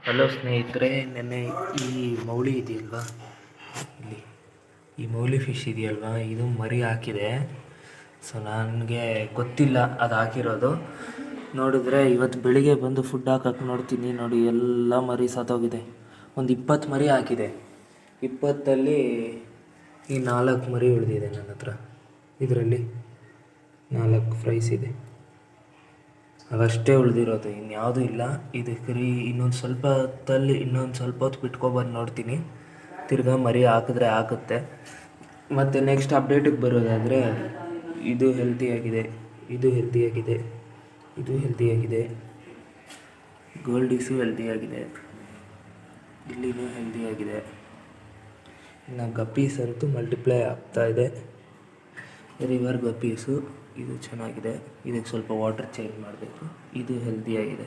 Hello ಸ್ನೇಹಿತರೆ, ನೆನ್ನೆ ಈ ಮೌಳಿ ಇದೆಯಲ್ವಾ, ಇಲ್ಲಿ ಈ ಮೌಲಿ ಫಿಶ್ ಇದೆಯಲ್ವಾ, ಇದು ಮರಿ ಹಾಕಿದೆ. ಸೊ ನನಗೆ ಗೊತ್ತಿಲ್ಲ ಅದು ಹಾಕಿರೋದು. ನೋಡಿದ್ರೆ ಇವತ್ತು ಬೆಳಿಗ್ಗೆ ಬಂದು ಫುಡ್ ಹಾಕಕ್ಕೆ ನೋಡ್ತೀನಿ, ನೋಡಿ ಎಲ್ಲ ಮರಿ ಸತ್ತೋಗಿದೆ. ಒಂದು 20 ಮರಿ ಹಾಕಿದೆ. 20ಅಲ್ಲಿ ಈ 4 ಮರಿ ಉಳಿದಿದೆ ನನ್ನ ಹತ್ರ. ಇದರಲ್ಲಿ 4 ಫ್ರೈಸ್ ಇದೆ, ಅವಷ್ಟೇ ಉಳಿದಿರೋದು, ಇನ್ಯಾವುದೂ ಇಲ್ಲ. ಇದಕ್ಕೆ ಇನ್ನೊಂದು ಸ್ವಲ್ಪ ಹೊತ್ತಲ್ಲಿ ಇನ್ನೊಂದು ಸ್ವಲ್ಪ ಹೊತ್ತು ಬಿಟ್ಕೊಬಂದು ನೋಡ್ತೀನಿ, ತಿರ್ಗಾ ಮರಿ ಹಾಕಿದ್ರೆ ಹಾಕುತ್ತೆ. ಮತ್ತು ನೆಕ್ಸ್ಟ್ ಅಪ್ಡೇಟಿಗೆ ಬರೋದಾದರೆ, ಇದು ಹೆಲ್ತಿಯಾಗಿದೆ, ಇದು ಹೆಲ್ತಿಯಾಗಿದೆ, ಇದು ಹೆಲ್ತಿಯಾಗಿದೆ, ಗೋಲ್ಡೀಸು ಹೆಲ್ತಿಯಾಗಿದೆ, ಇಲ್ಲಿನೂ ಹೆಲ್ತಿಯಾಗಿದೆ. ಇನ್ನು ಗಪ್ಪೀಸ್ ಅಂತೂ ಮಲ್ಟಿಪ್ಲೈ ಆಗ್ತಾಯಿದೆ. ರಿವರ್ ಗಪ್ಪೀಸು ಇದು ಚೆನ್ನಾಗಿದೆ, ಇದಕ್ಕೆ ಸ್ವಲ್ಪ ವಾಟರ್ ಚೇಂಜ್ ಮಾಡಬೇಕು. ಇದು ಹೆಲ್ತಿಯಾಗಿದೆ.